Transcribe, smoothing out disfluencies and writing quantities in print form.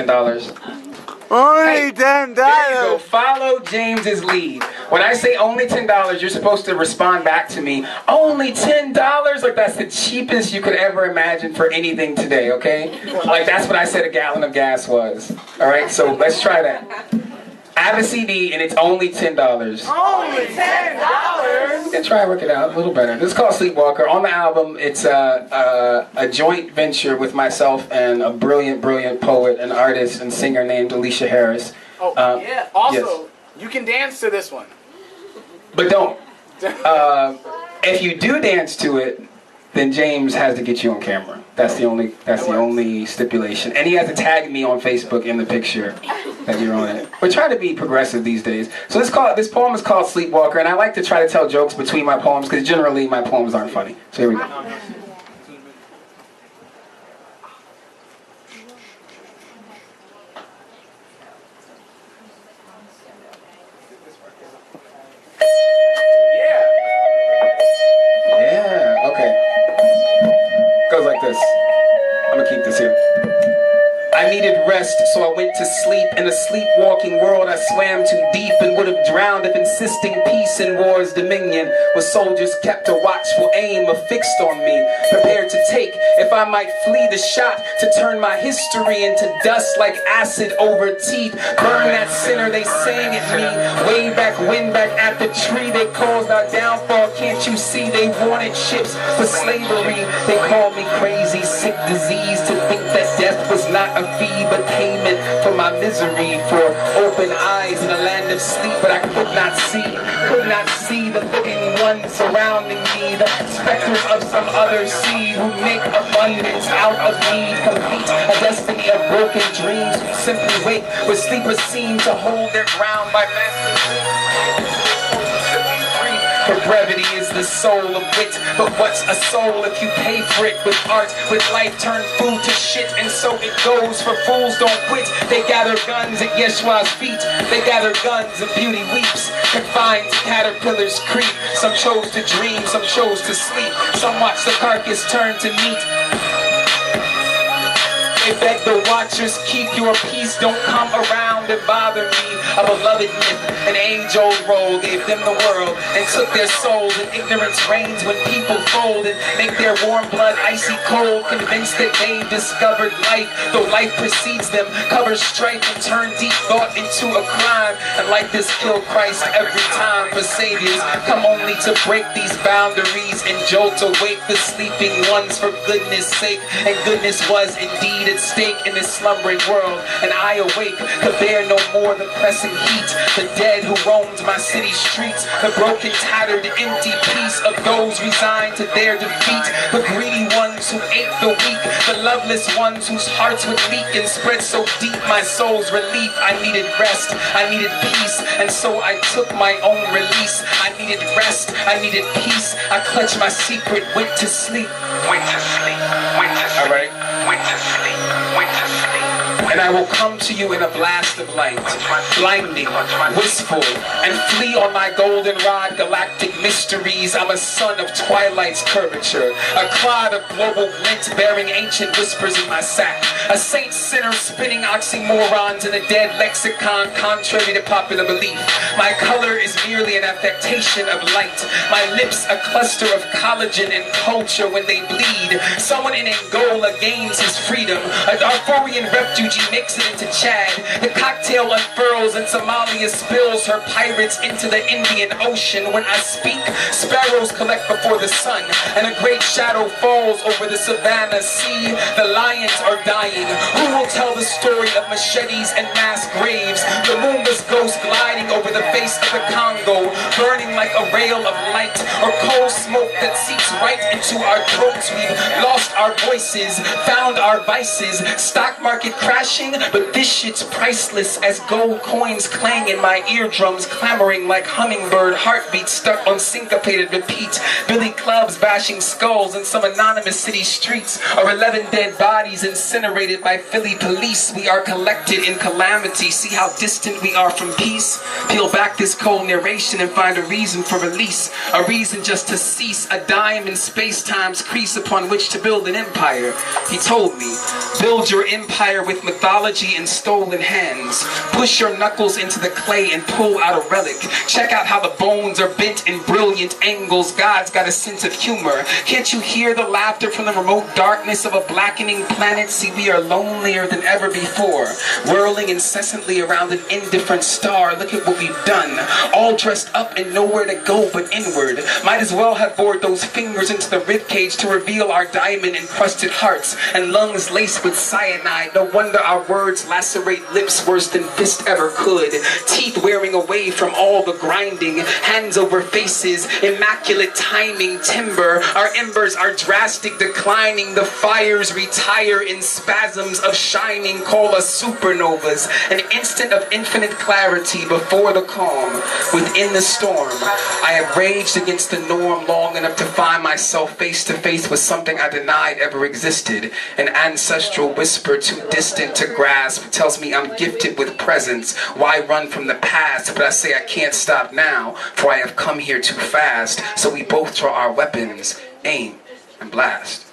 $10. Only $10. There you go. Follow James's lead. When I say only $10, you're supposed to respond back to me. Only $10? Like that's the cheapest you could ever imagine for anything today, okay? Like that's what I said a gallon of gas was. All right, so let's try that. I have a CD and it's only $10. Only $10? You can try and work it out a little better. This is called Sleepwalker. On the album, it's a joint venture with myself and a brilliant, brilliant poet and artist and singer named Alicia Harris. Oh, yeah. Also, yes. You can dance to this one. But don't. If you do dance to it, then James has to get you on camera. That's the only stipulation. And he has to tag me on Facebook in the picture that you're on it. We're trying to be progressive these days. So this poem is called Sleepwalker, and I like to try to tell jokes between my poems because generally my poems aren't funny. So here we go. Yeah, okay. Goes like this. I'm gonna keep this here. I needed rest, so I went to sleep. In a sleepwalking world, I swam too deep and would have drowned if insisting peace in war's dominion was soldiers kept a watchful aim affixed on me, prepared to take if I might flee the shot to turn my history into dust like acid over teeth. Burn that sinner, they sang at me way back when, back at the tree. They caused our downfall, can't you see? They wanted ships for slavery. They called me crazy, sick disease, to think that death was not a fee but payment for my misery, for open eyes in a land of sleep. But I could not see the living ones surrounding me, the specters of some other seed who make abundance out of need, complete a destiny of broken dreams who simply wake with sleepers seem to hold their ground by master. For brevity is the soul of wit, but what's a soul if you pay for it with art, with life turn food to shit? And so it goes, for fools don't quit. They gather guns at Yeshua's feet, they gather guns and beauty weeps, confined to caterpillars creep. Some chose to dream, some chose to sleep, some watch the carcass turn to meat. They beg the watchers, keep your peace, don't come around and bother me. A beloved myth, an age-old role, gave them the world and took their souls. And ignorance reigns when people fold and make their warm blood icy cold, convinced that they've discovered life, though life precedes them, covers strife and turn deep thought into a crime. And like this, kill Christ every time. For saviors come only to break these boundaries and jolt awake the sleeping ones for goodness sake. And goodness was indeed at stake in this slumbering world, and I awake could bear no more the pressing heat. The dead who roamed my city streets, the broken, tattered, empty peace of those resigned to their defeat. The greedy ones who ate the weak, the loveless ones whose hearts would leak and spread so deep my soul's relief. I needed rest, I needed peace, and so I took my own release. I needed rest, I needed peace. I clutched my secret, went to sleep. Went to sleep, went to sleep. All right. Went to sleep, went to sleep. And I will come to you in a blast of light, blinding, wistful, and flee on my goldenrod galactic mysteries. I'm a son of twilight's curvature, a clod of global glint bearing ancient whispers in my sack, a saint sinner spinning oxymorons in a dead lexicon contrary to popular belief. My color is merely an affectation of light, my lips a cluster of collagen and culture when they bleed. Someone in Angola gains his freedom, a Darfurian refugee makes it into Chad. The cocktail unfurls and Somalia spills her pirates into the Indian Ocean. When I speak, sparrows collect before the sun, and a great shadow falls over the savannah sea. The lions are dying. Who will tell the story of machetes and mass graves? The moonless ghost gliding over the face of the Congo, burning like a rail of light, or coal smoke that seeps right into our throats. We've lost our voices, found our vices, stock market crashing, but this shit's priceless as gold coins clang in my eardrums, clamoring like hummingbird heartbeats stuck on syncopated repeat. Billy clubs bashing skulls in some anonymous city streets, or 11 dead bodies incinerated by Philly police. peace. We are collected in calamity. See how distant we are from peace? Peel back this cold narration and find a reason for release. A reason just to cease. A dime in space-time's crease upon which to build an empire. He told me, build your empire with mythology in stolen hands. Push your knuckles into the clay and pull out a relic. Check out how the bones are bent in brilliant angles. God's got a sense of humor. Can't you hear the laughter from the remote darkness of a blackening planet? See, we are lonelier than ever before, whirling incessantly around an indifferent star. Look at what we've done, all dressed up and nowhere to go but inward. Might as well have bored those fingers into the ribcage to reveal our diamond-encrusted hearts and lungs laced with cyanide. No wonder our words lacerate lips worse than fist ever could. Teeth wearing away from all the grinding, hands over faces, immaculate timing, timber. Our embers are drastic declining. The fires retire in spasms of shining. Call us supernovas, an instant of infinite clarity before the calm. Within the storm, I have raged against the norm long enough to find myself face to face with something I denied ever existed. An ancestral whisper too distant to grasp tells me I'm gifted with presence. Why run from the past? But I say I can't stop now, for I have come here too fast. So we both draw our weapons, aim, and blast.